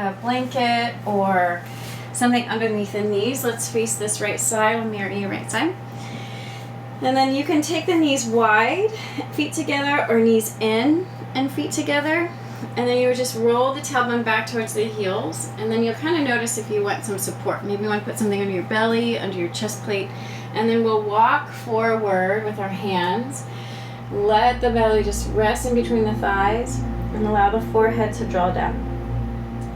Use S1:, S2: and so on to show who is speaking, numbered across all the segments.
S1: a blanket or something underneath the knees. Let's face this right side. I'll mirror you right side. And then you can take the knees wide, feet together, or knees in and feet together. And then you would just roll the tailbone back towards the heels. And then you'll kind of notice if you want some support. Maybe you want to put something under your belly, under your chest plate. And then we'll walk forward with our hands. Let the belly just rest in between the thighs and allow the forehead to draw down.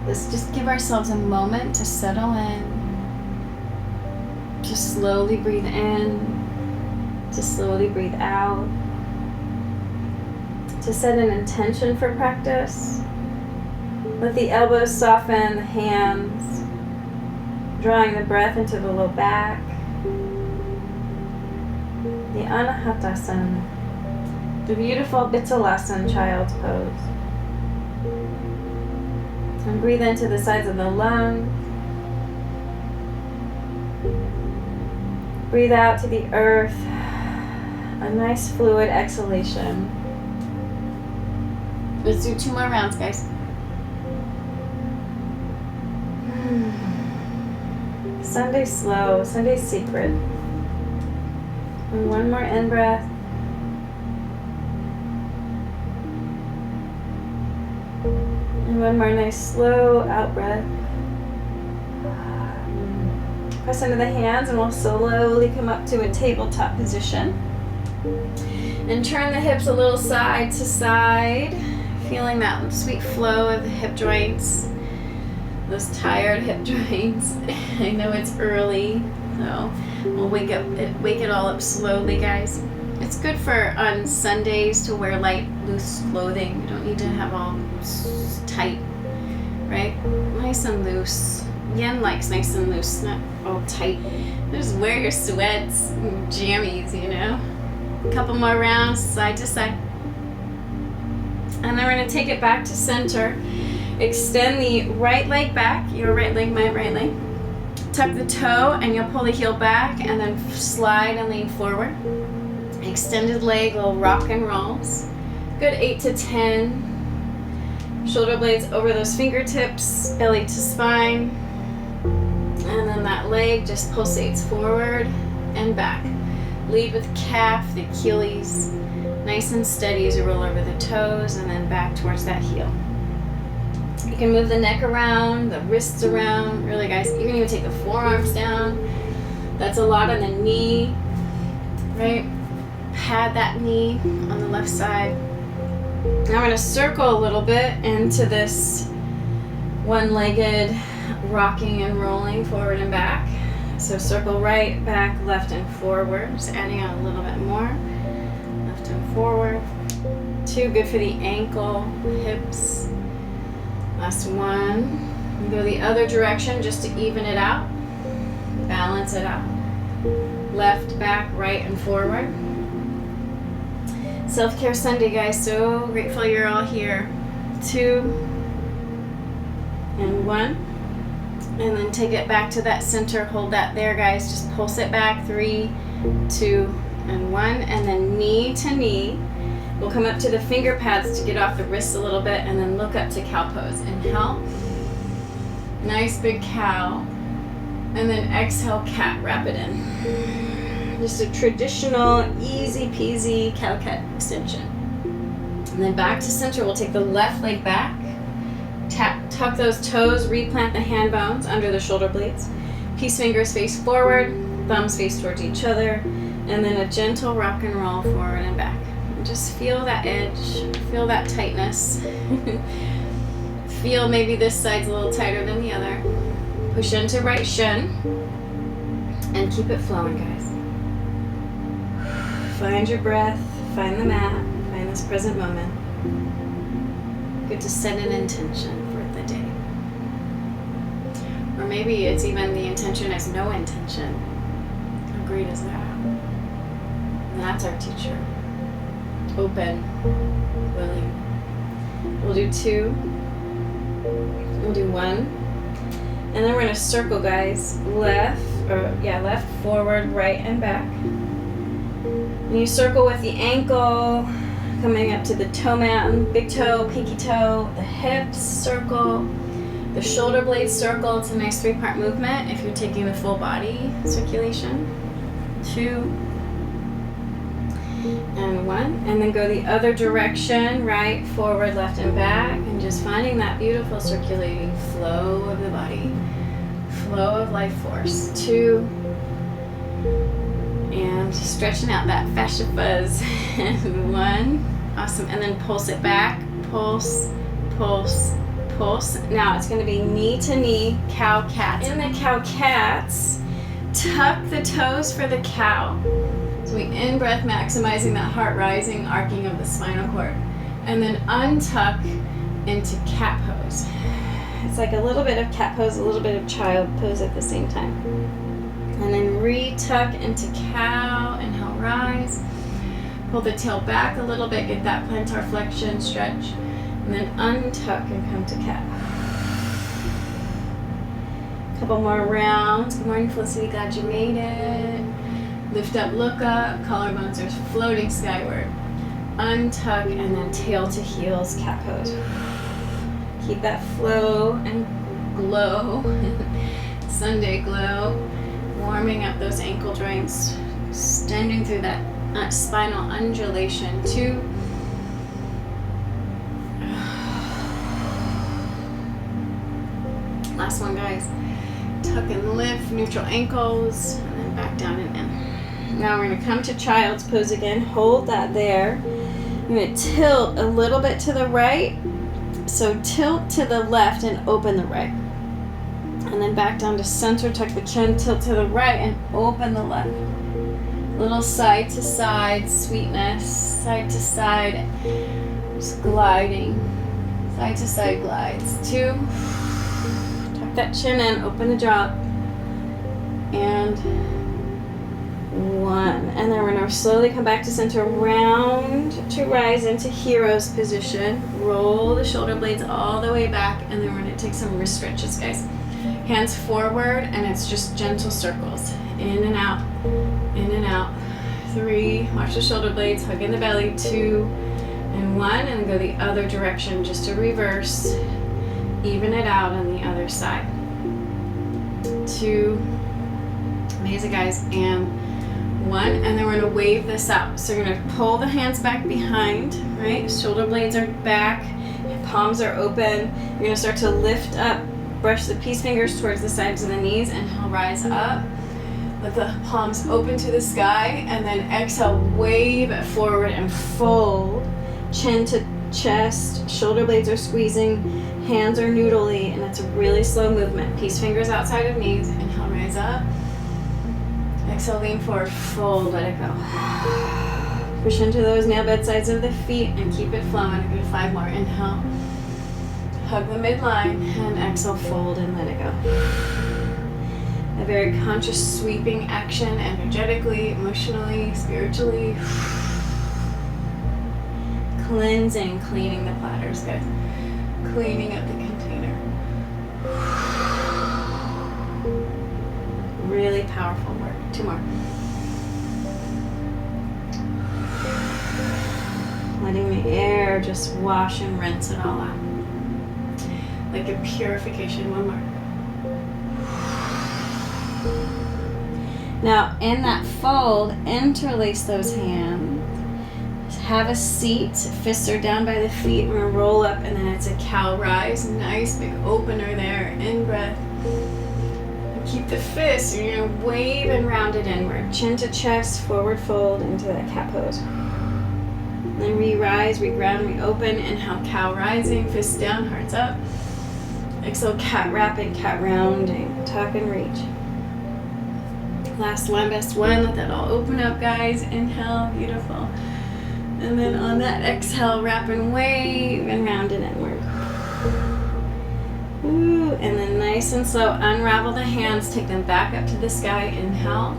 S1: Let's just give ourselves a moment to settle in. Just slowly breathe in. To slowly breathe out. To set an intention for practice. Let the elbows soften, the hands, drawing the breath into the low back. The Anahatasana, the beautiful Bitsalasana, child's pose. And breathe into the sides of the lungs. Breathe out to the earth. A nice fluid exhalation. Let's do 2 more rounds, guys. Sunday slow, Sunday secret. And 1 more in breath. And 1 more nice slow out breath. Press into the hands and we'll slowly come up to a tabletop position. And turn the hips a little side to side, feeling that sweet flow of the hip joints, those tired hip joints. I know it's early, so we'll wake it all up slowly, guys. It's good for on Sundays to wear light, loose clothing. You don't need to have all tight, right? Nice and loose. Yin likes nice and loose, not all tight. Just wear your sweats and jammies, you know. A couple more rounds, side to side. And then we're going to take it back to center. Extend the right leg back, your right leg, my right leg. Tuck the toe and you'll pull the heel back and then slide and lean forward. Extended leg, little rock and rolls. Good 8 to 10. Shoulder blades over those fingertips, belly to spine. And then that leg just pulsates forward and back. Lead with calf, the Achilles, nice and steady as you roll over the toes and then back towards that heel. You can move the neck around, the wrists around. Really, guys, you can even take the forearms down. That's a lot on the knee, right? Pad that knee on the left side. Now we're going to circle a little bit into this one-legged rocking and rolling forward and back. So circle right, back, left, and forward. Just adding on a little bit more. Left and forward. 2, good for the ankle, hips. Last 1. We go the other direction just to even it out. Balance it out. Left, back, right, and forward. Self-Care Sunday, guys. So grateful you're all here. 2 and 1. And then take it back to that center. Hold that there, guys. Just pulse it back. 3, 2, and 1. And then knee to knee. We'll come up to the finger pads to get off the wrists a little bit. And then look up to cow pose. Inhale. Nice big cow. And then exhale, cat. Wrap it in. Just a traditional, easy peasy cow-cat extension. And then back to center. We'll take the left leg back. Tuck those toes, replant the hand bones under the shoulder blades. Peace fingers face forward, thumbs face towards each other, and then a gentle rock and roll forward and back. And just feel that edge, feel that tightness. Feel maybe this side's a little tighter than the other. Push into right shin, and keep it flowing, guys. Find your breath, find the mat, find this present moment. Good to set an intention for the day. Or maybe it's even the intention as no intention. How great is that? And that's our teacher. Open, willing. We'll do 2. We'll do 1. And then we're going to circle, guys. Left, forward, right, and back. And you circle with the ankle, coming up to the toe mountain, big toe, pinky toe, the hips, circle. The shoulder blades circle. It's a nice 3-part movement if you're taking the full body circulation. 2 and 1. And then go the other direction, right, forward, left, and back. And just finding that beautiful circulating flow of the body. Flow of life force. 2. And stretching out that fascia fuzz. 1. Awesome. And then pulse it back. Pulse, pulse, pulse. Now it's going to be knee to knee, cow cats. In the cow cats, tuck the toes for the cow. So we in-breath, maximizing that heart rising, arcing of the spinal cord. And then untuck into cat pose. It's like a little bit of cat pose, a little bit of child pose at the same time. And then re-tuck into cow, inhale, rise. Pull the tail back a little bit, get that plantar flexion stretch. And then untuck and come to cat. Couple more rounds. Good morning, Felicity. Glad you made it. Lift up, look up. Collarbones are floating skyward. Untuck and then tail to heels, cat pose. Keep that flow and glow. Sunday glow. Warming up those ankle joints. Extending through that spinal undulation. 2. Last one, guys. Tuck and lift, neutral ankles, and then back down and in. Now we're going to come to child's pose again. Hold that there. I'm going to tilt a little bit to the right. So tilt to the left and open the right. And then back down to center, tuck the chin, tilt to the right and open the left. Little side to side sweetness, side to side, just gliding. Side to side glides. 2. That chin in, open the jaw, and 1. And then we're going to slowly come back to center, round to rise into hero's position. Roll the shoulder blades all the way back, and then we're going to take some wrist stretches, guys. Hands forward, and it's just gentle circles. In and out, in and out. 3, watch the shoulder blades, hug in the belly. 2 and 1, and then go the other direction just to reverse. Even it out on the other side. 2, amazing, guys, and 1, and then we're going to wave this out. So you're going to pull the hands back behind, right? Shoulder blades are back, palms are open. You're going to start to lift up, brush the peace fingers towards the sides of the knees, and he'll rise up. Let the palms open to the sky, and then exhale, wave it forward and fold. Chin to chest, shoulder blades are squeezing, hands are noodly, and it's a really slow movement. Peace fingers outside of knees. Inhale, rise up. Exhale, lean forward, fold, let it go. Push into those nail bed sides of the feet and keep it flowing. A good 5 more. Inhale, hug the midline, and exhale, fold and let it go. A very conscious sweeping action, energetically, emotionally, spiritually. Cleansing, cleaning the platters, guys. Cleaning up the container. Really powerful work. 2 more. Letting the air just wash and rinse it all out. Like a purification. 1 more. Now, in that fold, interlace those hands. Have a seat, fists are down by the feet. We're gonna roll up, and then it's a cow rise. Nice big opener there. In breath. And keep the fists. You're gonna wave and round it inward. Chin to chest, forward fold into that cat pose. And then re-rise, re-ground, re-open. Inhale, cow rising, fists down, hearts up. Exhale, cat wrapping, cat rounding. Tuck and reach. Last one, best one. Let that all open up, guys. Inhale, beautiful. And then on that exhale, wrap and wave and round it inward. Ooh, and then nice and slow, unravel the hands, take them back up to the sky. Inhale.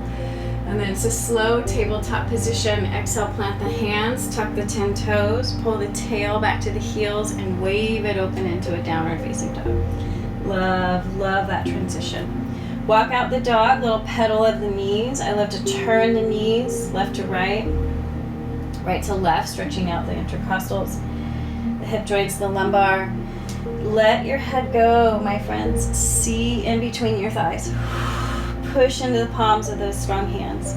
S1: And then it's a slow tabletop position. Exhale, plant the hands, tuck the 10 toes, pull the tail back to the heels, and wave it open into a downward facing dog. Love, love that transition. Walk out the dog, little pedal of the knees. I love to turn the knees left to right, right to left, stretching out the intercostals, the hip joints, the lumbar. Let your head go, my friends. See in between your thighs. Push into the palms of those strong hands.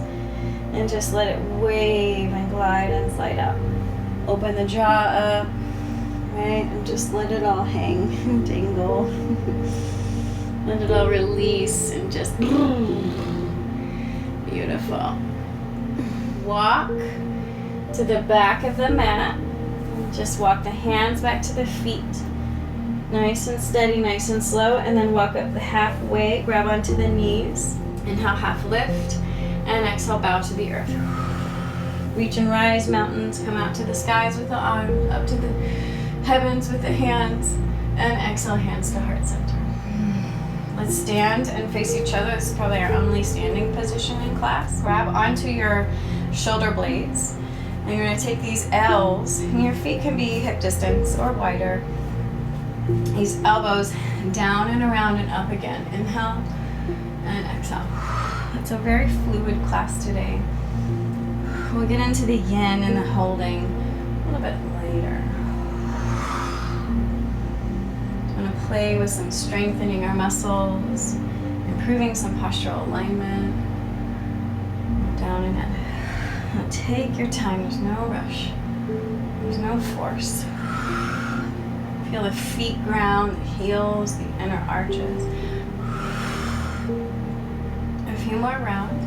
S1: And just let it wave and glide and slide out. Open the jaw up, right? And just let it all hang and dangle. Let it all release and just beautiful. Walk to the back of the mat. Just walk the hands back to the feet. Nice and steady, nice and slow. And then walk up the halfway, grab onto the knees. Inhale, half lift. And exhale, bow to the earth. Reach and rise, mountains. Come out to the skies with the arms, up to the heavens with the hands. And exhale, hands to heart center. Let's stand and face each other. This is probably our only standing position in class. Grab onto your shoulder blades. And you're going to take these L's. And your feet can be hip distance or wider. These elbows down and around and up again. Inhale and exhale. It's a very fluid class today. We'll get into the yin and the holding a little bit later. I'm going to play with some strengthening our muscles, improving some postural alignment. Down and in. Now take your time. There's no rush. There's no force. Feel the feet ground, the heels, the inner arches. A few more rounds.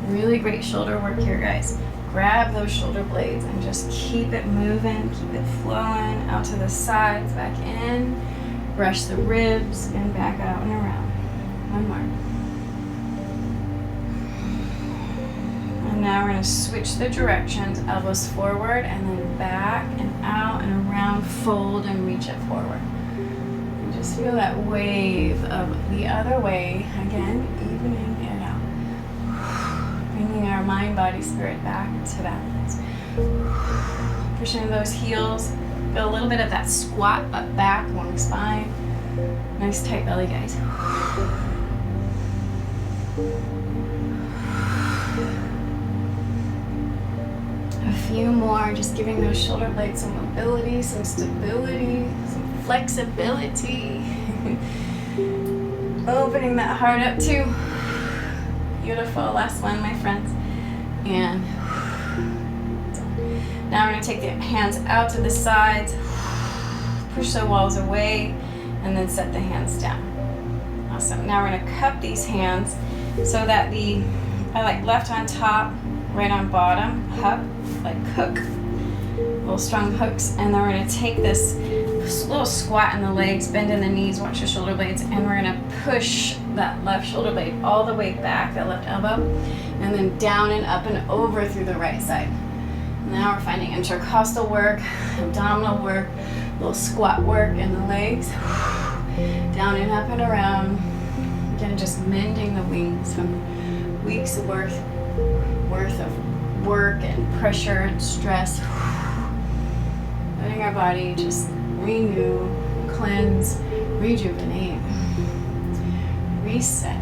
S1: Really great shoulder work here, guys. Grab those shoulder blades and just keep it moving, keep it flowing out to the sides, back in. Brush the ribs and back out and around. One more. And now we're going to switch the directions. Elbows forward and then back and out and around. Fold and reach it forward. And just feel that wave of the other way. Again, evening it out. Bringing our mind, body, spirit back to balance. Pushing those heels. Feel a little bit of that squat, butt back, long spine. Nice tight belly, guys. A few more, just giving those shoulder blades some mobility, some stability, some flexibility. Opening that heart up too. Beautiful. Last one, my friends. And now we're going to take the hands out to the sides, push the walls away, and then set the hands down. Awesome. Now we're going to cup these hands so that I like left on top, right on bottom, cup, like hook, little strong hooks. And then we're going to take this little squat in the legs, bend in the knees, watch the shoulder blades, and we're going to push that left shoulder blade all the way back, that left elbow, and then down and up and over through the right side. Now we're finding intercostal work, abdominal work, little squat work in the legs, down and up and around. Again, just mending the wings from weeks worth of work and pressure and stress. Letting our body just renew, cleanse, rejuvenate, reset.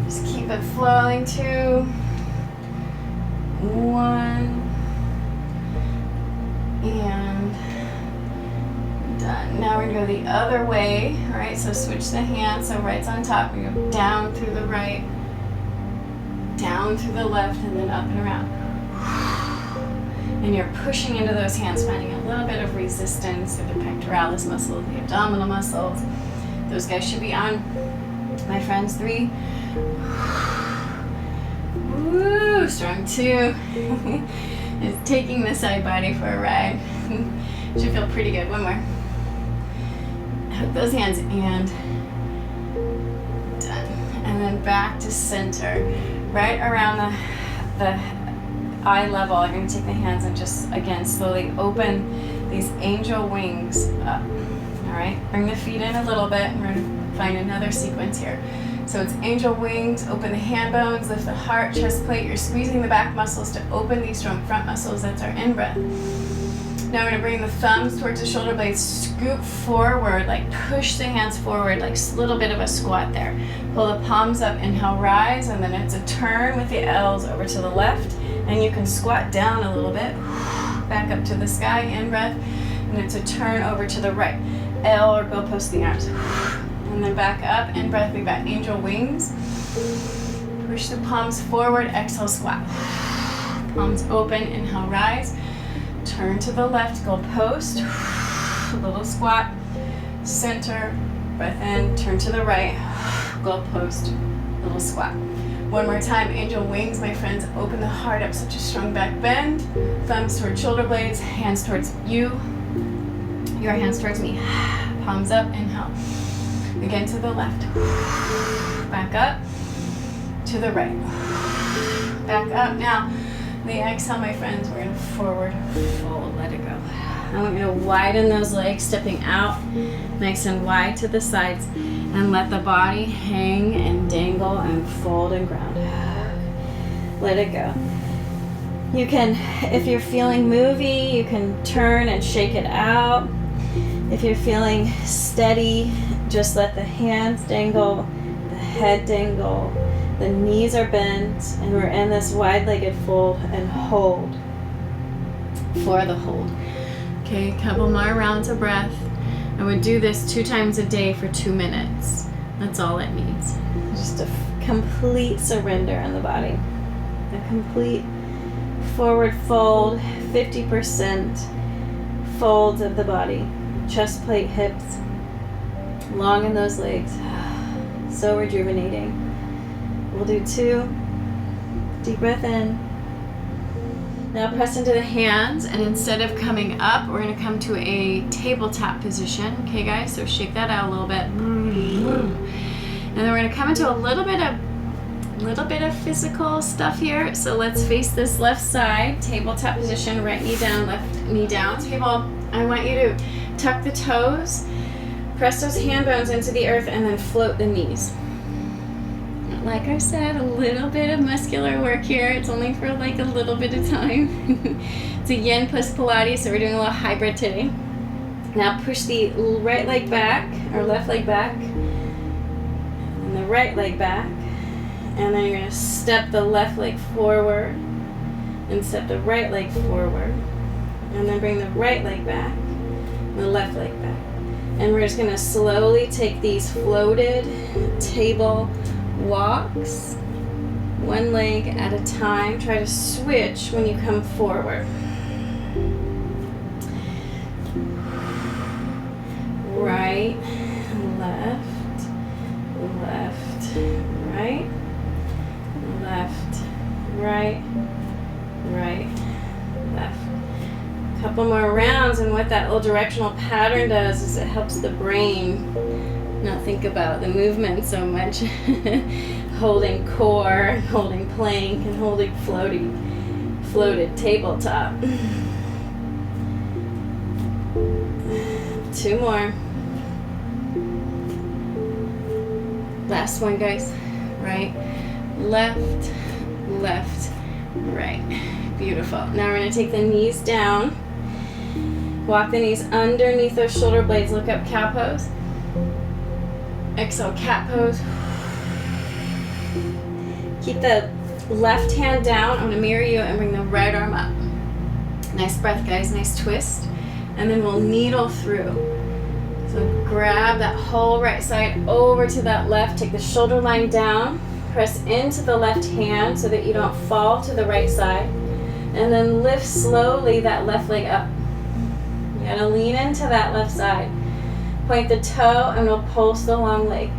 S1: Just keep it flowing. 2, 1, and done. Now we're going to go the other way. All right, so switch the hands. So right's on top. We go down through the right, down through the left, and then up and around. And you're pushing into those hands, finding a little bit of resistance through the pectoralis muscles, the abdominal muscles. Those guys should be on, my friends. 3. Woo, strong. 2. Is taking the side body for a ride. Should feel pretty good. 1 more. Hook those hands and done. And then back to center. Right around the eye level, you're going to take the hands and just, again, slowly open these angel wings up. All right, bring the feet in a little bit, and we're going to find another sequence here. So it's angel wings, open the hand bones, lift the heart, chest plate. You're squeezing the back muscles to open these strong front muscles. That's our in-breath. Now we're going to bring the thumbs towards the shoulder blades, scoop forward, like push the hands forward, like a little bit of a squat there. Pull the palms up, inhale, rise, and then it's a turn with the L's over to the left And you can squat down a little bit, back up to the sky, in breath, and it's a turn over to the right. L or go post the arms. And then back up, in breath, we've got angel wings. Push the palms forward, exhale, squat. Palms open, inhale, rise. Turn to the left, go post. A little squat. Center, breath in, turn to the right. Go post, little squat. One more time, angel wings, my friends. Open the heart up, such a strong back bend. Thumbs towards shoulder blades, hands towards you. Your hands towards me. Palms up, inhale. Again to the left. Back up, to the right. Back up. Now, the exhale, my friends, we're gonna forward fold, let it go. I want you to widen those legs, stepping out nice and wide to the sides, and let the body hang and dangle and fold and ground. Let it go. You can, if you're feeling movie, you can turn and shake it out. If you're feeling steady, just let the hands dangle, the head dangle, the knees are bent, and we're in this wide-legged fold and hold for the hold. Okay, a couple more rounds of breath. I would do this 2 times a day for 2 minutes. That's all it needs. Just a complete surrender in the body. A complete forward fold, 50% folds of the body. Chest plate, hips, long in those legs. So rejuvenating. We'll do 2. Deep breath in. Now press into the hands, and instead of coming up, we're going to come to a tabletop position. Okay, guys, so shake that out a little bit. And then we're going to come into a little bit of physical stuff here. So let's face this left side, tabletop position, right knee down, left knee down. Table, I want you to tuck the toes, press those hand bones into the earth, and then float the knees. Like I said, a little bit of muscular work here. It's only for like a little bit of time. It's a YIN plus Pilates, so we're doing a little hybrid today. Now push the right leg back, or left leg back, and the right leg back. And then you're going to step the left leg forward, and step the right leg forward. And then bring the right leg back, and the left leg back. And we're just going to slowly take these floated table walks, one leg at a time. Try to switch when you come forward. Right, left, left, right, left, right, right, left. Couple more rounds, and what that little directional pattern does is it helps the brain not think about the movement so much. Holding core, holding plank, and holding floated tabletop. 2 more. Last one, guys. Right, left, left, right. Beautiful. Now we're going to take the knees down. Walk the knees underneath those shoulder blades. Look up, cow pose. Exhale, cat pose. Keep the left hand down. I'm going to mirror you and bring the right arm up. Nice breath, guys. Nice twist. And then we'll needle through. So grab that whole right side over to that left. Take the shoulder line down. Press into the left hand so that you don't fall to the right side. And then lift slowly that left leg up. You got to lean into that left side. Point the toe and we'll pulse the long leg.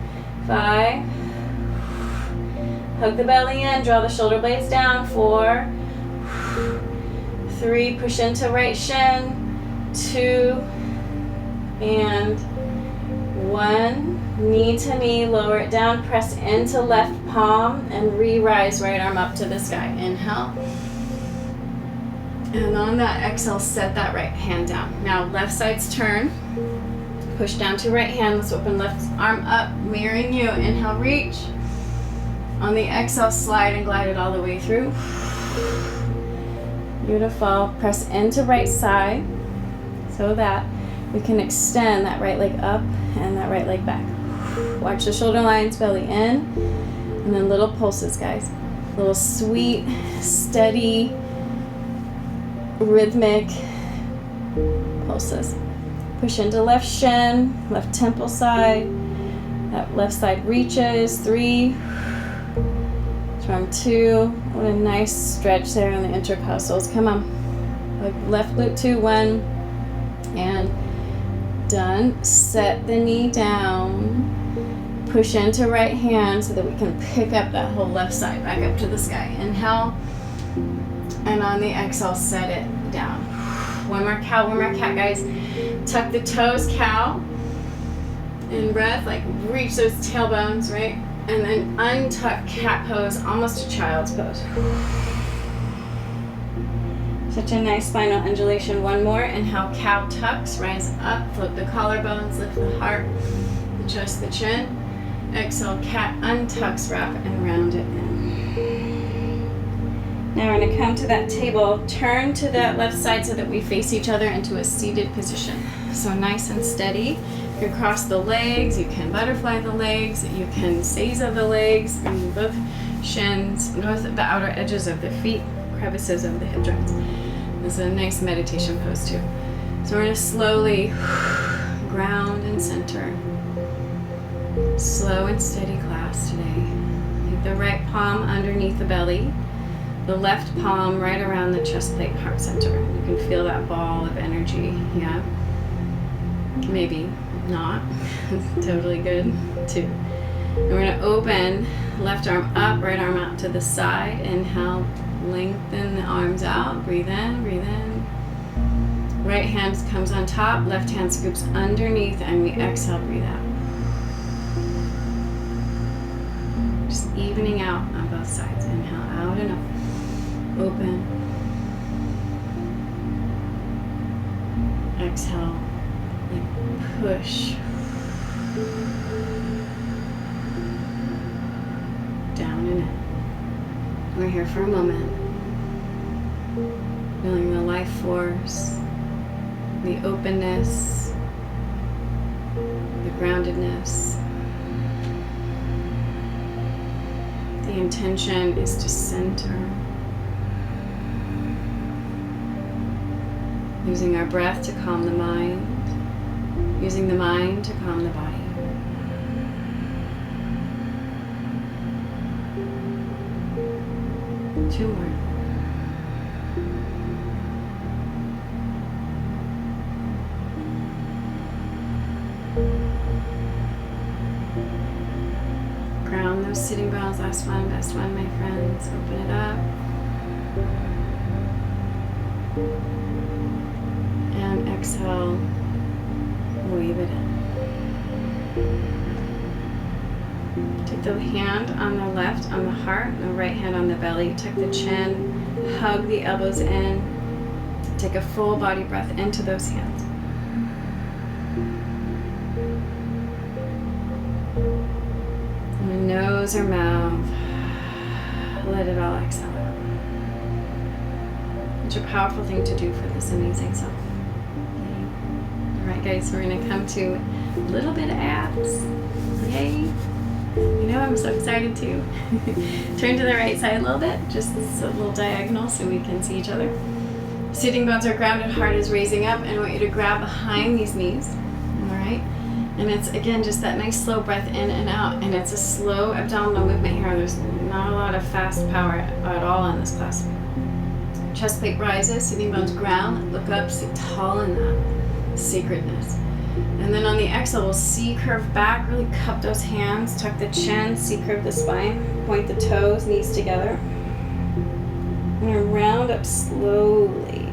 S1: 5. Hug the belly in, draw the shoulder blades down. 4. 3, push into right shin. 2. And 1. Knee to knee, lower it down, press into left palm and re-rise right arm up to the sky. Inhale. And on that exhale, set that right hand down. Now left side's turn. Push down to right hand. Let's open left arm up, mirroring you. Inhale, reach. On the exhale, slide and glide it all the way through. Beautiful. Press into right side so that we can extend that right leg up and that right leg back. Watch the shoulder lines, belly in, and then little pulses, guys. Little sweet, steady, rhythmic pulses. Push into left shin, left temple side. That left side reaches. 3. From 2. What a nice stretch there on the intercostals. Come on. Left glute 2, 1. And done. Set the knee down. Push into right hand so that we can pick up that whole left side back up to the sky. Inhale. And on the exhale, set it down. One more cow, one more cat, guys. Tuck the toes, cow. In breath, like reach those tailbones, right? And then untuck cat pose, almost a child's pose. Such a nice spinal undulation. One more. Inhale, cow tucks, rise up, float the collarbones, lift the heart, adjust the chin. Exhale, cat untucks, wrap and round it in. Now we're going to come to that table, turn to that left side so that we face each other into a seated position. So nice and steady. You can cross the legs, you can butterfly the legs, you can seiza the legs, bring both shins, both the outer edges of the feet, crevices of the hip joints. This is a nice meditation pose too. So we're going to slowly ground and center. Slow and steady class today. Take the right palm underneath the belly, the left palm right around the chest plate, heart center. You can feel that ball of energy, yeah? Maybe not. Totally good too. And we're going to open left arm up, right arm out to the side. Inhale, lengthen the arms out. Breathe in, breathe in. Right hand comes on top, left hand scoops underneath, and we exhale, breathe out. Just evening out on both sides. Inhale, out and up. Open. Exhale. Push. Down and in. We're here for a moment. Feeling the life force, the openness, the groundedness. The intention is to center. Using our breath to calm the mind. Using the mind to calm the body. Two more. Ground those sitting bones. Last one, best one, my friends. Open it up. And exhale. Weave it in. Take the hand on the left on the heart, and the right hand on the belly. Tuck the chin, hug the elbows in. Take a full body breath into those hands. And nose or mouth, let it all exhale out. Such a powerful thing to do for this amazing self. Alright guys, we're going to come to a little bit of abs. Yay! You know I'm so excited too. Turn to the right side a little bit, just a little diagonal so we can see each other. Sitting bones are grounded, heart is raising up, and I want you to grab behind these knees. Alright? And it's again just that nice slow breath in and out, and it's a slow abdominal movement here. There's not a lot of fast power at all in this class. Chest plate rises, sitting bones ground, look up, sit tall in that sacredness. And then on the exhale, we'll C-curve back, really cup those hands, tuck the chin, C-curve the spine, point the toes, knees together. And round up slowly.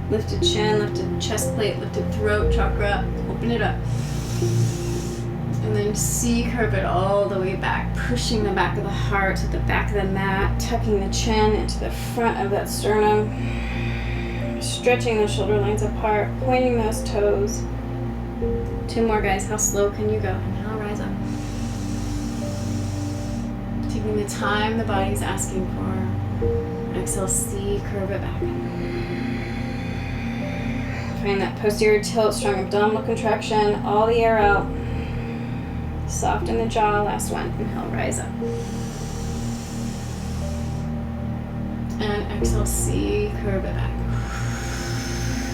S1: Lifted chin, lifted chest plate, lifted throat chakra, open it up. And then C-curve it all the way back, pushing the back of the heart to the back of the mat, tucking the chin into the front of that sternum. Stretching the shoulder lines apart, pointing those toes. Two more, guys. How slow can you go? Inhale, rise up. Taking the time the body's asking for. Exhale, C, curve it back. Find that posterior tilt, strong abdominal contraction, all the air out. Soften the jaw, last one. Inhale, rise up. exhale, C, curve it back.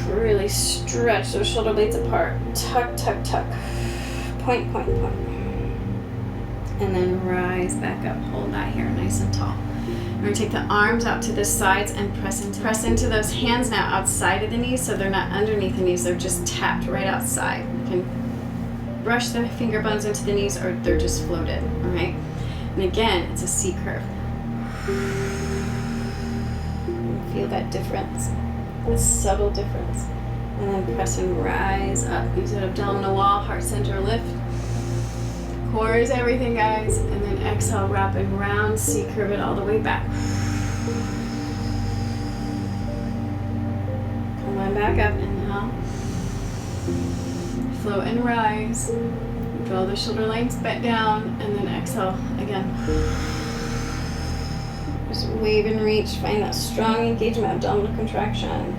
S1: Really stretch those shoulder blades apart. Tuck, tuck, tuck. Point, point, point. And then rise back up. Hold that here nice and tall. We're going to take the arms out to the sides and press into those hands now outside of the knees, so they're not underneath the knees, they're just tapped right outside. You can brush the finger bones into the knees or they're just floated, all right? And again, it's a C curve. Feel that difference, a subtle difference. And then press and rise up. Use that abdominal wall, heart center lift. Core is everything, guys. And then exhale, wrapping round, C curve it all the way back. Come on back up, inhale. Float and rise. Draw the shoulder lines bent down, and then exhale again. Just wave and reach, find that strong engagement, abdominal contraction,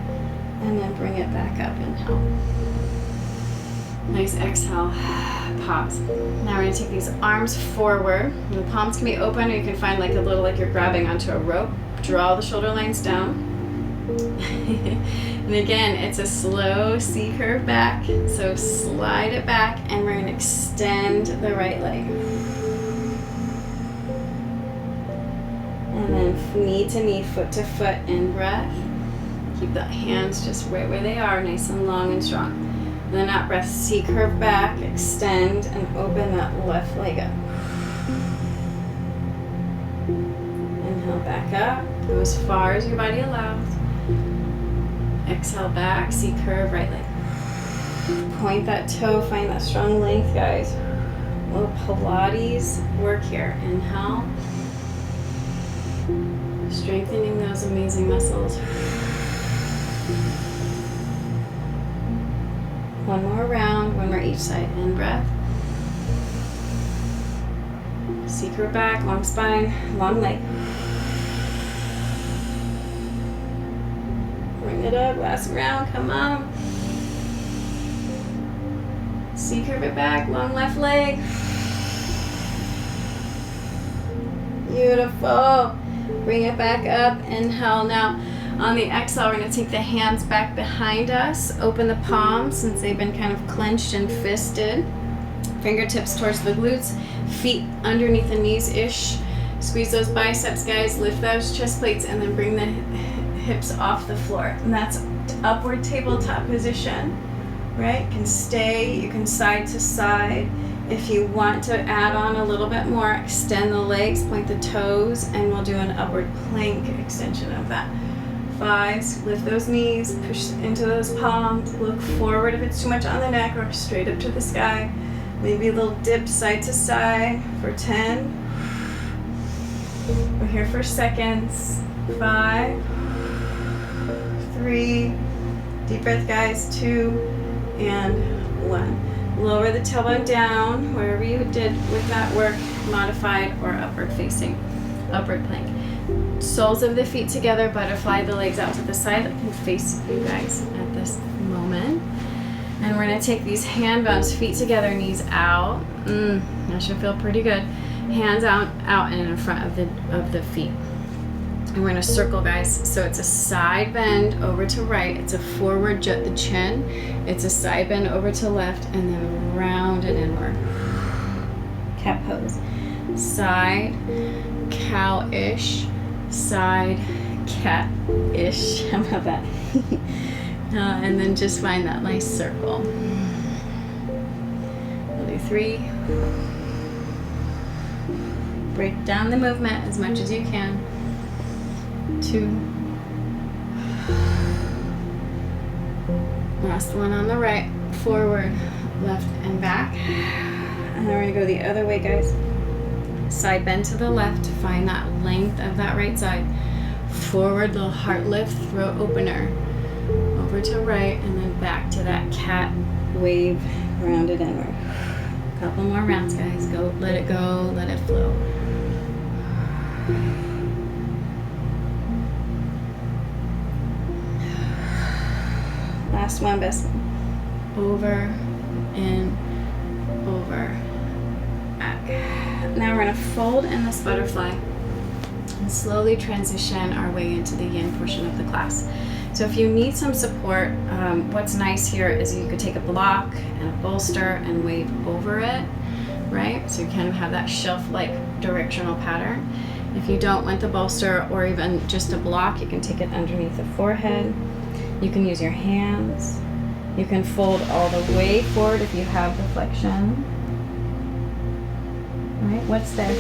S1: and then bring it back up, inhale. Nice exhale, pause. Now we're gonna take these arms forward. The palms can be open, or you can find like a little, like you're grabbing onto a rope. Draw the shoulder lines down. And again, it's a slow C curve back. So slide it back, and we're gonna extend the right leg. And then knee to knee, foot to foot, in breath. Keep the hands just right where they are, nice and long and strong. And then out breath, C curve back, extend, and open that left leg up. Inhale back up, go as far as your body allows. Exhale back, C curve, right leg. Point that toe, find that strong length, guys. A little Pilates work here. Inhale. Strengthening those amazing muscles. One more round, one more each side. In breath. C curve back, long spine, long leg. Bring it up, last round, come on. C curve it back, long left leg. Beautiful. Bring it back up, inhale. Now on the exhale, we're going to take the hands back behind us, open the palms since they've been kind of clenched and fisted. Fingertips towards the glutes, feet underneath the knees-ish. Squeeze those biceps, guys, lift those chest plates, and then bring the hips off the floor. And that's upward tabletop position, right? You can stay, you can side to side. If you want to add on a little bit more, extend the legs, point the toes, and we'll do an upward plank extension of that. 5, lift those knees, push into those palms, look forward if it's too much on the neck, or straight up to the sky. Maybe a little dip side to side for 10. We're here for seconds. 5, 3, deep breath, guys, 2, and 1. Lower the tailbone down, wherever you did with that work, modified or upward facing, upward plank. Soles of the feet together, butterfly the legs out to the side that can face you guys at this moment. And we're gonna take these hand bones, feet together, knees out. That should feel pretty good. Hands out, and in front of the feet. And we're gonna circle, guys. So it's a side bend over to right. It's a forward jut the chin. It's a side bend over to left, and then round and inward. Cat pose. Side, cow-ish. Side, cat-ish. How about that? And then just find that nice circle. We'll do 3. Break down the movement as much as you can. 2. Last one on the right. Forward, left, and back. And then we're going to go the other way, guys. Side bend to the left to find that length of that right side. Forward, little heart lift, throat opener. Over to right, and then back to that cat wave, rounded inward. Couple more rounds, guys. Go, let it go, let it flow. Last one, best one. Over, in, over, back. Now we're gonna fold in this butterfly. and slowly transition our way into the yin portion of the class. So if you need some support, what's nice here is you could take a block and a bolster and wave over it, right? So you kind of have that shelf-like directional pattern. If you don't want the bolster or even just a block, you can take it underneath the forehead. You can use your hands. You can fold all the way forward if you have the flexion. All right, what's there?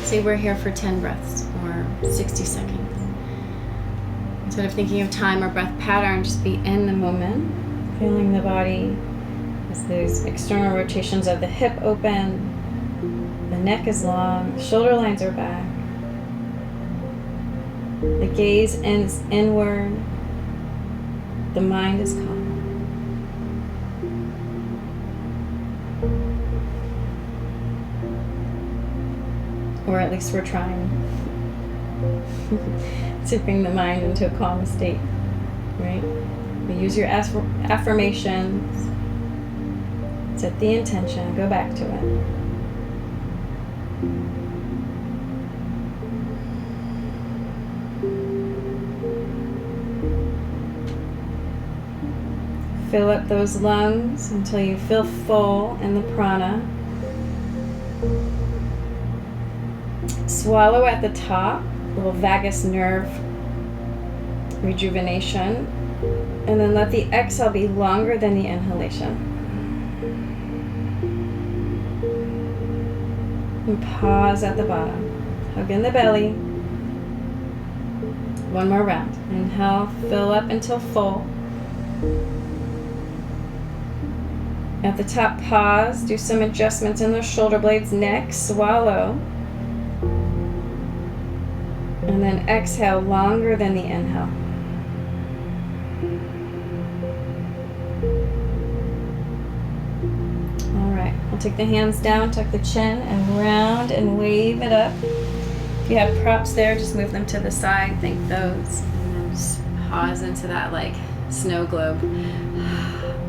S1: Say we're here for 10 breaths or 60 seconds. Instead of thinking of time or breath pattern, just be in the moment, feeling the body as those external rotations of the hip open, the neck is long, the shoulder lines are back, the gaze ends inward, the mind is calm. Or at least we're trying to bring the mind into a calm state, right? We use your affirmations, set the intention, go back to it. Fill up those lungs until you feel full in the prana. Swallow at the top, a little vagus nerve rejuvenation, and then let the exhale be longer than the inhalation. And pause at the bottom. Hug in the belly. One more round. Inhale, fill up until full. At the top, pause, do some adjustments in the shoulder blades, neck, swallow. And then exhale longer than the inhale. All right, we'll take the hands down, tuck the chin, and round and wave it up. If you have props there, just move them to the side, thank those. And then just pause into that like snow globe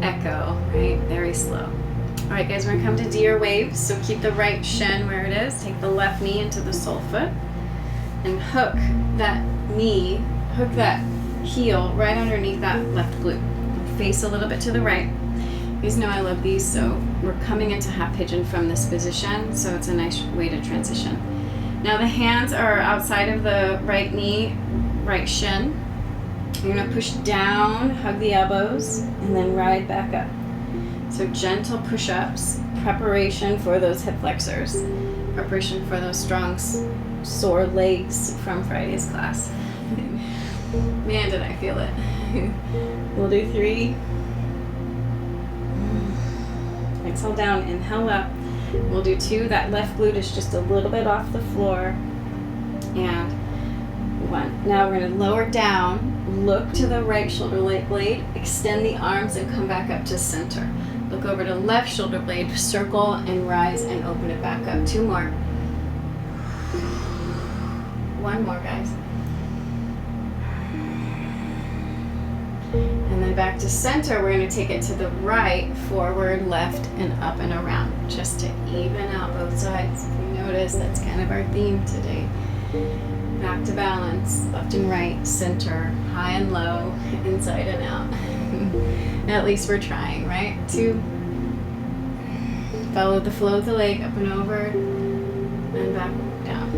S1: echo, right? Very slow. All right, guys, we're gonna come to deer waves. So keep the right shin where it is. Take the left knee into the sole foot and hook that knee, hook that heel right underneath that left glute. Face a little bit to the right. You guys know I love these, so we're coming into half pigeon from this position, so it's a nice way to transition. Now the hands are outside of the right knee, right shin. You're gonna push down, hug the elbows, and then ride back up. So gentle push-ups, preparation for those hip flexors, preparation for those strong, sore legs from Friday's class. Man, did I feel it. We'll do 3. Exhale down, inhale up. We'll do 2. That left glute is just a little bit off the floor. And 1. Now we're going to lower down, look to the right shoulder blade, extend the arms and come back up to center. Look over to left shoulder blade, circle and rise and open it back up. 2 more. 1 more, guys. And then back to center, we're going to take it to the right, forward, left, and up and around, just to even out both sides. If you notice, that's kind of our theme today. Back to balance, left and right, center, high and low, inside and out. At least we're trying, right? 2. Follow the flow of the leg, up and over, and back down.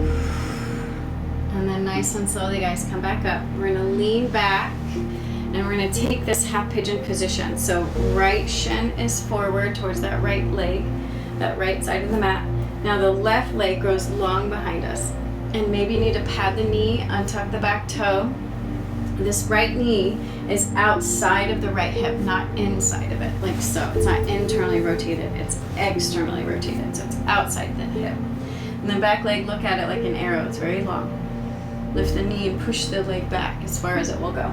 S1: And then nice and slowly, guys, come back up. We're going to lean back, and we're going to take this half pigeon position. So right shin is forward towards that right leg, that right side of the mat. Now the left leg grows long behind us. And maybe you need to pad the knee, untuck the back toe. This right knee is outside of the right hip, not inside of it, like so. It's not internally rotated, it's externally rotated, so it's outside the hip. And then back leg, look at it like an arrow, it's very long. Lift the knee and push the leg back as far as it will go.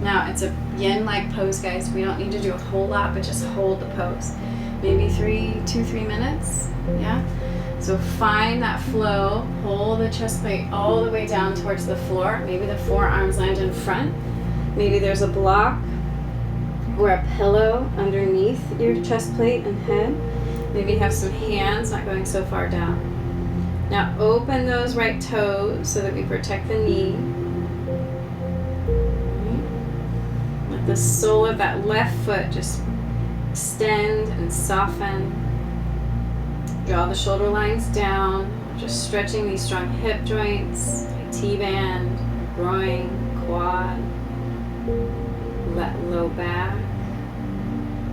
S1: Now it's a yin-like pose, guys. We don't need to do a whole lot, but just hold the pose. Maybe 2-3 minutes, yeah? So find that flow, hold the chest plate all the way down towards the floor. Maybe the forearms land in front. Maybe there's a block or a pillow underneath your chest plate and head. Maybe you have some hands not going so far down. Now open those right toes so that we protect the knee. Let the sole of that left foot just extend and soften. Draw the shoulder lines down, just stretching these strong hip joints, T-band, groin, quad. Let low back.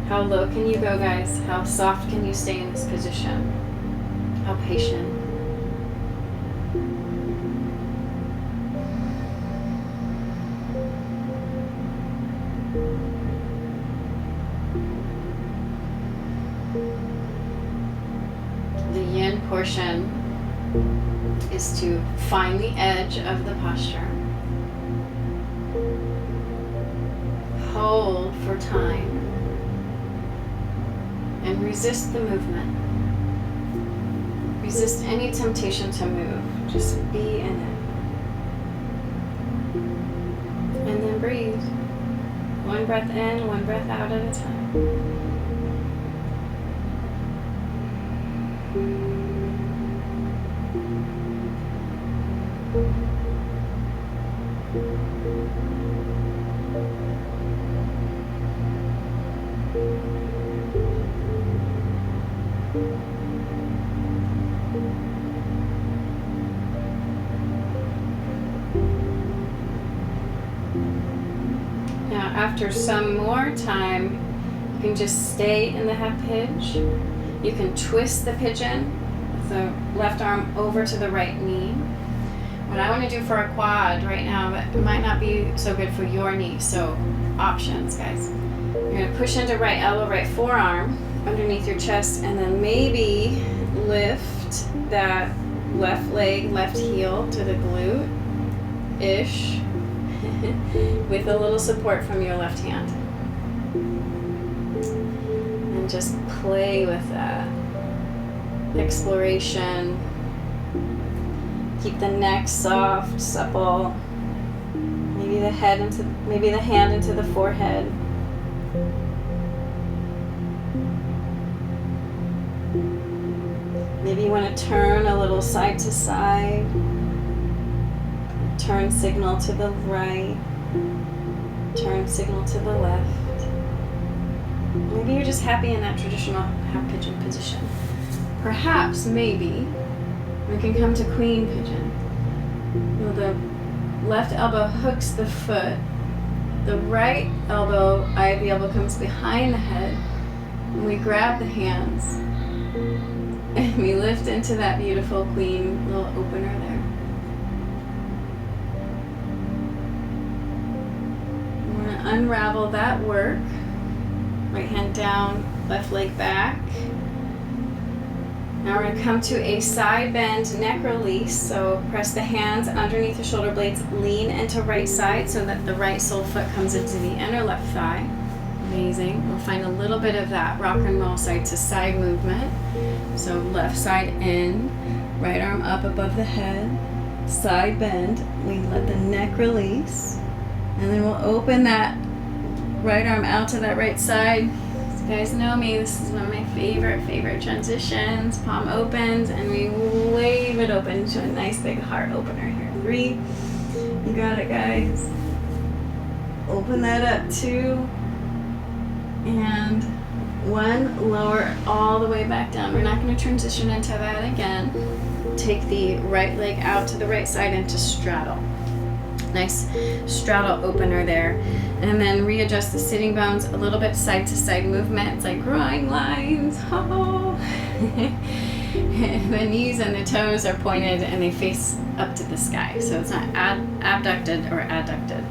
S1: How low can you go, guys? How soft can you stay in this position? How patient? The yin portion is to find the edge of the posture. Hold for time. And resist the movement. Resist any temptation to move. Just be in it. And then breathe. One breath in, one breath out at a time. Now, after some more time, you can just stay in the half hinge. You can twist the pigeon with the left arm over to the right knee. What I want to do for a quad right now, but it might not be so good for your knee, so options, guys. You're going to push into right elbow, right forearm underneath your chest, and then maybe lift that left leg, left heel to the glute-ish with a little support from your left hand. And just play with that exploration. Keep the neck soft, supple. Maybe the hand into the forehead. Maybe you want to turn a little side to side. Turn signal to the right. Turn signal to the left. Maybe you're just happy in that traditional half pigeon position. Perhaps, maybe, we can come to queen pigeon. The left elbow hooks the foot. The right elbow, eye of the elbow, comes behind the head. And we grab the hands. And we lift into that beautiful queen little opener there. We're going to unravel that work. Right hand down, left leg back. Now we're going to come to a side bend neck release. So press the hands underneath the shoulder blades, lean into right side so that the right sole foot comes into the inner left thigh. Amazing. We'll find a little bit of that rock and roll side to side movement. So left side in, right arm up above the head, side bend. We let the neck release. And then we'll open that right arm out to that right side. You guys know me, this is one of my favorite transitions. Palm opens and we wave it open to a nice big heart opener here. 3, you got it, guys. Open that up, 2, and 1, lower all the way back down. We're not going to transition into that again. Take the right leg out to the right side into straddle. Nice straddle opener there. And then readjust the sitting bones, a little bit side to side movement. It's like groin lines. Oh. The knees and the toes are pointed and they face up to the sky. So it's not abducted or adducted.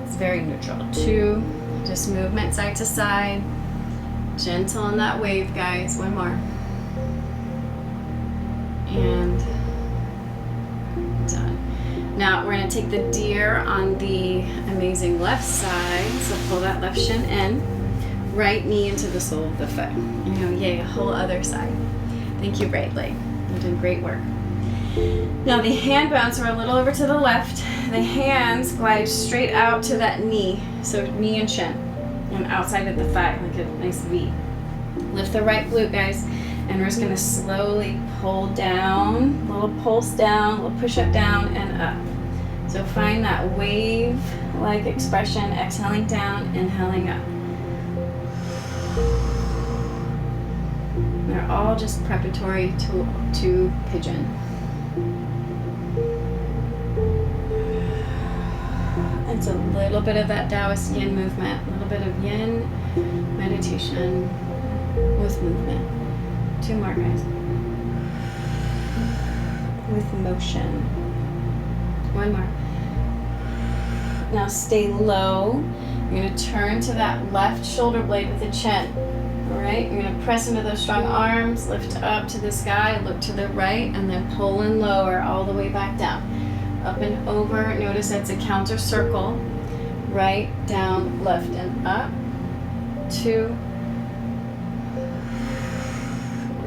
S1: It's very neutral. 2, just movement side to side. Gentle in that wave, guys. 1 more. And done. Now we're going to take the deer on the amazing left side. So pull that left shin in. Right knee into the sole of the foot. Yay, a whole other side. Thank you, right leg. You did great work. Now the hand bounce are a little over to the left. The hands glide straight out to that knee. So knee and shin. And outside of the thigh, like a nice V. Lift the right glute, guys. And we're just gonna slowly pull down, little pulse down, little push up, down and up. So find that wave-like expression, exhaling down, inhaling up. They're all just preparatory to pigeon. It's a little bit of that Taoist yin movement, a little bit of yin meditation with movement. 2 more, guys. With motion. 1 more. Now stay low. You're going to turn to that left shoulder blade with the chin. All right? You're going to press into those strong arms, lift up to the sky, look to the right, and then pull and lower all the way back down. Up and over. Notice that's a counter circle. Right, down, left, and up. 2.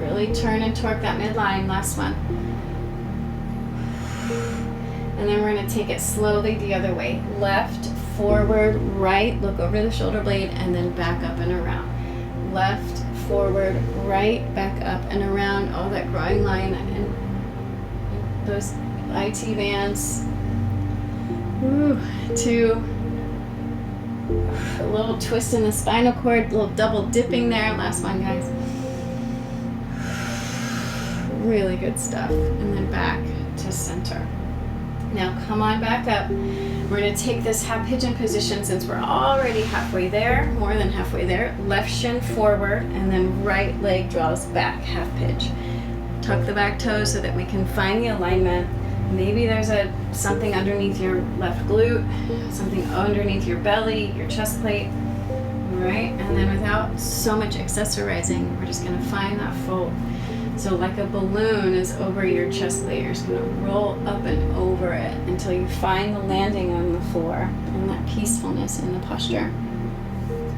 S1: Really turn and torque that midline. Last one. And then we're going to take it slowly the other way. Left, forward, right, look over the shoulder blade, and then back up and around. Left, forward, right, back up and around. All that groin line and those IT bands. 2. A little twist in the spinal cord, a little double dipping there. Last one, guys. Really good stuff. And then back to center. Now come on back up. We're going to take this half pigeon position since we're already halfway there, more than halfway there. Left shin forward and then right leg draws back, half pitch. Tuck the back toes so that we can find the alignment. Maybe there's something underneath your left glute, something underneath your belly, your chest plate. All right, and then without so much accessorizing, we're just going to find that fold. So like a balloon is over your chest plate, you're just going to roll up and over it until you find the landing on the floor and that peacefulness in the posture.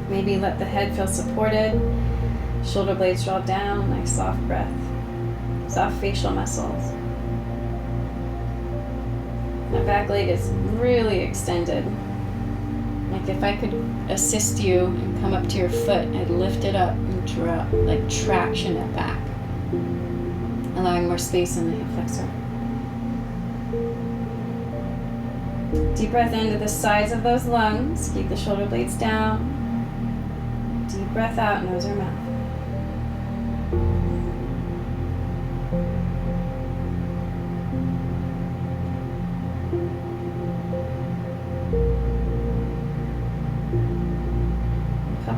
S1: Maybe let the head feel supported, shoulder blades draw down, nice soft breath, soft facial muscles. That back leg is really extended. Like if I could assist you and come up to your foot, I'd lift it up and drop, like traction it back, allowing more space in the hip flexor. Deep breath into the sides of those lungs. Keep the shoulder blades down. Deep breath out, nose or mouth.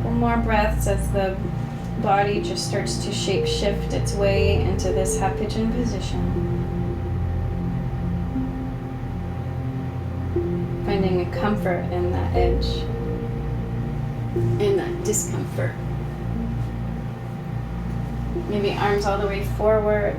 S1: More breaths as the body just starts to shape shift its way into this half pigeon position. Finding a comfort in that edge, in that discomfort. Maybe arms all the way forward.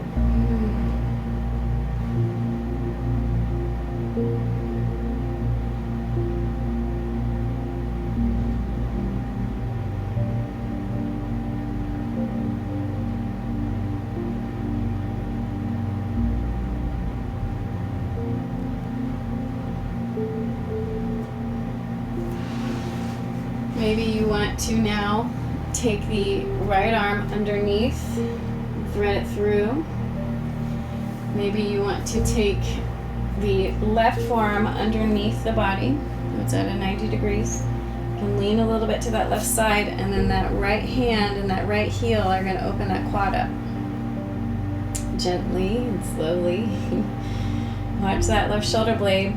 S1: Maybe you want to now take the right arm underneath, thread it through. Maybe you want to take the left forearm underneath the body. It's at a 90 degrees. You can lean a little bit to that left side, and then that right hand and that right heel are going to open that quad up. Gently and slowly. Watch that left shoulder blade.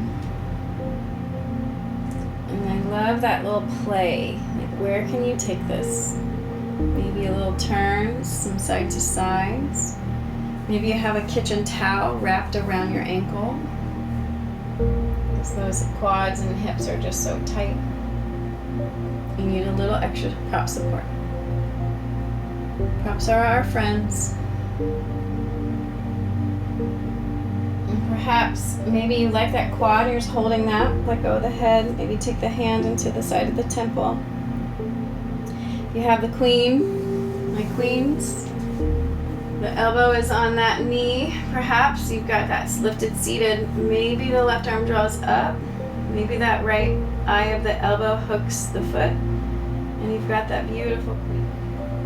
S1: Love that little play. Like, where can you take this? Maybe a little turns, some side to sides. Maybe you have a kitchen towel wrapped around your ankle, because those quads and hips are just so tight. You need a little extra prop support. Props are our friends. Perhaps, maybe you like that quad, you're just holding that, let go of the head, maybe take the hand into the side of the temple. You have the queen, my queens. The elbow is on that knee, perhaps you've got that lifted seated, maybe the left arm draws up, maybe that right eye of the elbow hooks the foot, and you've got that beautiful queen.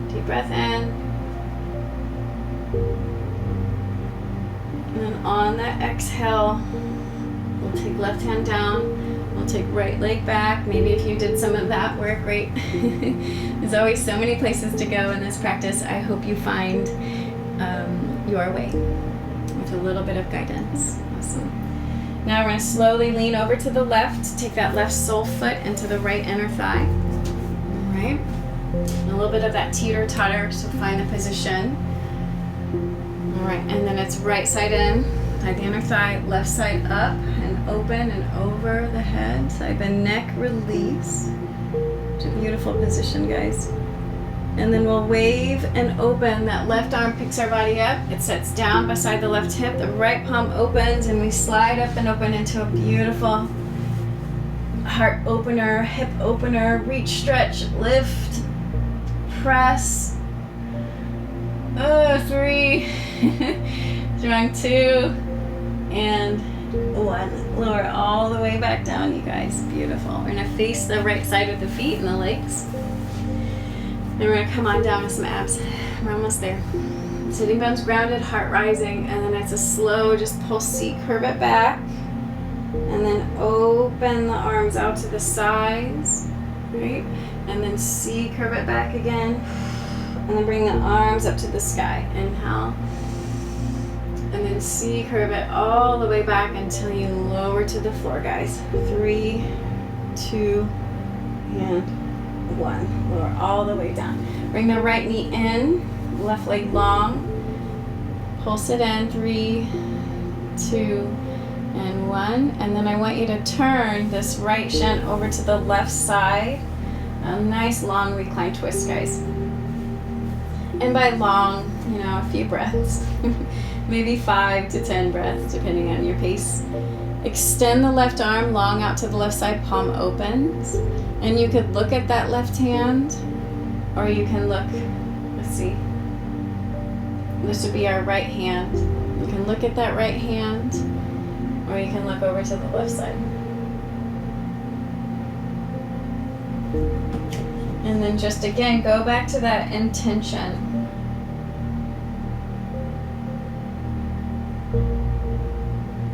S1: Deep breath in. And then on that exhale, we'll take left hand down. We'll take right leg back. Maybe if you did some of that work, right? There's always so many places to go in this practice. I hope you find your way with a little bit of guidance. Awesome. Now we're going to slowly lean over to the left. Take that left sole foot into the right inner thigh. All right. And a little bit of that teeter-totter, so find the position. All right, and then it's right side in, side the inner thigh, left side up and open and over the head. Side the neck, release. It's a beautiful position, guys. And then we'll wave and open. That left arm picks our body up. It sets down beside the left hip. The right palm opens and we slide up and open into a beautiful heart opener, hip opener. Reach, stretch, lift, press. 3, strong 2, and 1. Lower all the way back down, you guys. Beautiful. We're gonna face the right side of the feet and the legs. And we're gonna come on down with some abs. We're almost there. Sitting bones grounded, heart rising, and then it's a slow, just pulse C, curve it back. And then open the arms out to the sides, right? And then C, curve it back again. And then bring the arms up to the sky. Inhale. And then C, curve it all the way back until you lower to the floor, guys. 3, 2, and 1. Lower all the way down. Bring the right knee in, left leg long. Pulse it in. 3, 2, and 1. And then I want you to turn this right shin over to the left side. A nice long recline twist, guys. And by long, a few breaths. Maybe 5 to 10 breaths, depending on your pace. Extend the left arm long out to the left side, palm opens. And you could look at that left hand, or you can look, let's see. This would be our right hand. You can look at that right hand, or you can look over to the left side. And then just again, go back to that intention.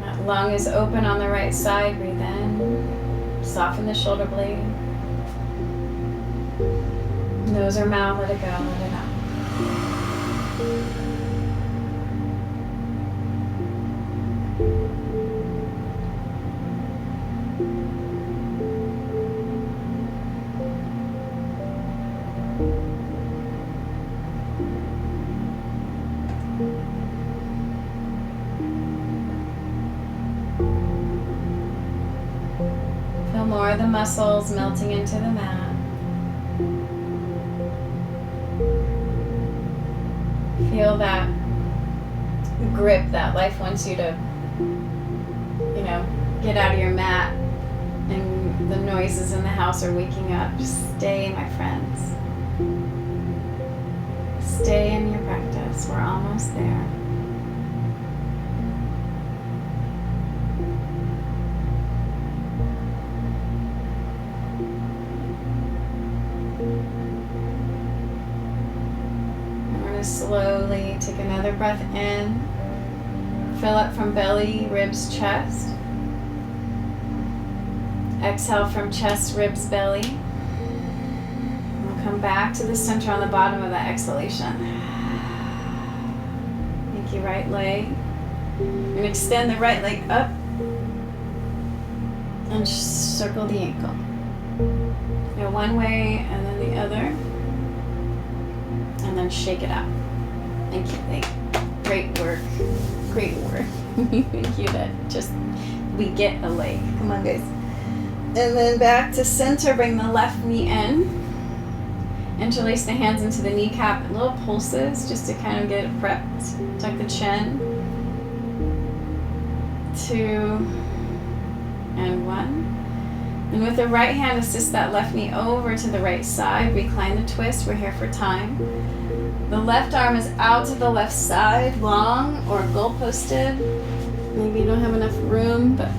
S1: That lung is open on the right side. Breathe in. Soften the shoulder blade. Nose or mouth, let it go, let it out. Feel more of the muscles melting into the mat. Feel that grip that life wants you to, get out of your mat and the noises in the house are waking up. Just stay, my friends. Stay in your practice. We're almost there. Slowly take another breath in. Fill up from belly, ribs, chest. Exhale from chest, ribs, belly. We'll come back to the center on the bottom of that exhalation. Take your right leg. You're going to extend the right leg up and circle the ankle. Go one way and then the other. And then shake it out. Thank you. Great work. Great work. Thank you that we get a leg. Come on, guys. And then back to center. Bring the left knee in. Interlace the hands into the kneecap. Little pulses just to kind of get it prepped. Tuck the chin. 2 and 1. And with the right hand, assist that left knee over to the right side. Recline the twist. We're here for time. The left arm is out to the left side, long or goal-posted. Maybe you don't have enough room, but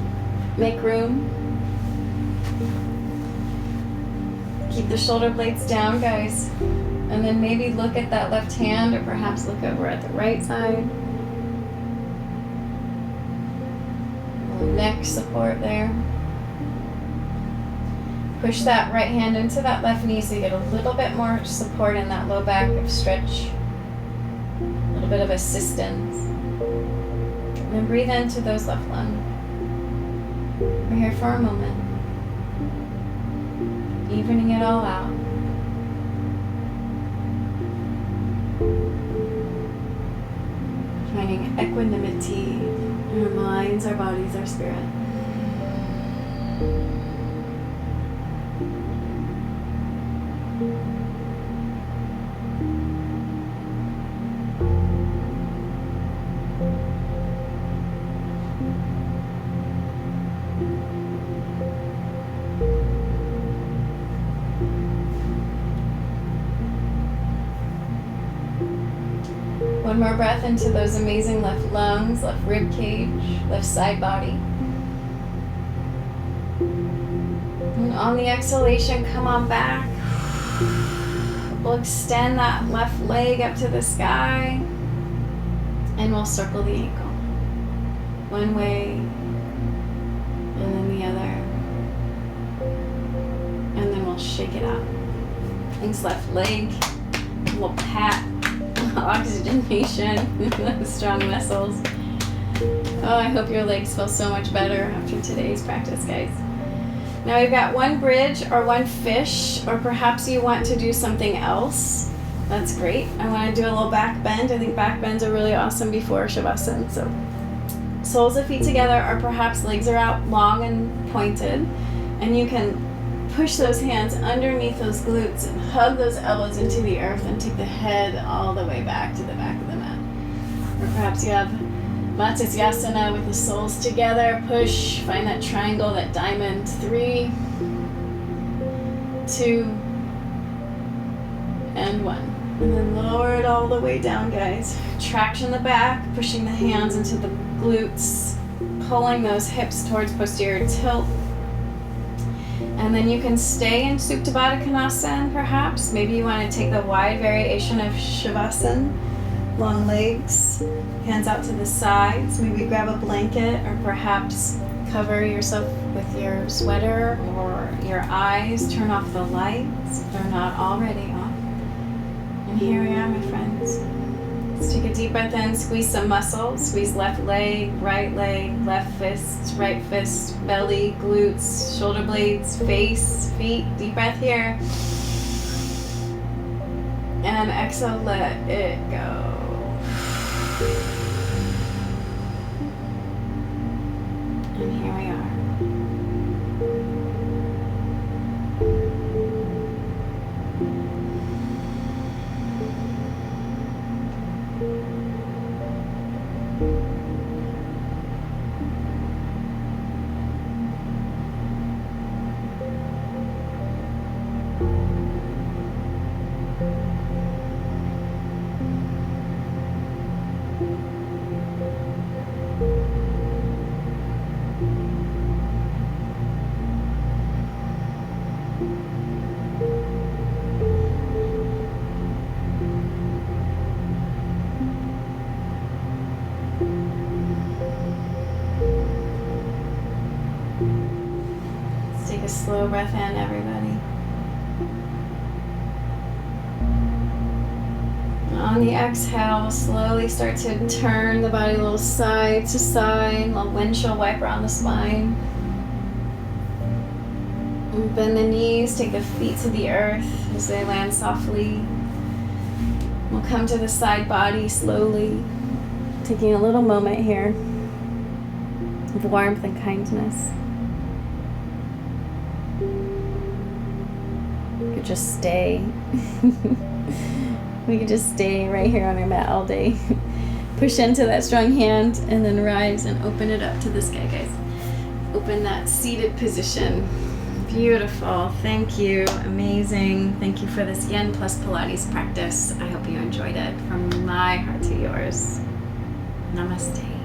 S1: make room. Keep the shoulder blades down, guys. And And then maybe look at that left hand, or perhaps look over at the right side. A little neck support there. Push that right hand into that left knee so you get a little bit more support in that low back of stretch. A little bit of assistance. And then breathe into those left lungs. We're here for a moment. Evening it all out. Finding equanimity in our minds, our bodies, our spirit. One more breath into those amazing left lungs, left rib cage, left side body. And on the exhalation, come on back. We'll extend that left leg up to the sky, and we'll circle the ankle. One way, and then the other. And then we'll shake it out. Thanks, left leg. A little pat. Oxygenation, strong muscles. Oh, I hope your legs feel so much better after today's practice, guys. Now we've got one bridge or one fish, or perhaps you want to do something else. That's great. I want to do a little back bend. I think back bends are really awesome before Shavasana. So soles of feet together, or perhaps legs are out long and pointed, and you can push those hands underneath those glutes and hug those elbows into the earth and take the head all the way back to the back of the mat. Or perhaps you have Matsyasana with the soles together. Push, find that triangle, that diamond. 3, 2, and 1. And then lower it all the way down, guys. Traction the back, pushing the hands into the glutes, pulling those hips towards posterior tilt. And then you can stay in Supta Baddha Konasana, perhaps. Maybe you want to take the wide variation of Shavasana. Long legs, hands out to the sides. Maybe grab a blanket, or perhaps cover yourself with your sweater or your eyes. Turn off the lights if they're not already off. And here we are, my friends. Let's take a deep breath in, squeeze some muscles. Squeeze left leg, left fist, right fist, belly, glutes, shoulder blades, face, feet. Deep breath here. And exhale, let it go. And here we are. Slow breath in, everybody. On the exhale, slowly start to turn the body a little side to side, a little windshield wiper on the spine. And bend the knees, take the feet to the earth as they land softly. We'll come to the side body slowly, taking a little moment here of warmth and kindness. Just stay. We could just stay right here on our mat all day. Push into that strong hand and then rise and open it up to the sky, guys. Open that seated position. Beautiful. Thank you. Amazing. Thank you for this YIN plus Pilates practice. I hope you enjoyed it. From my heart to yours. Namaste.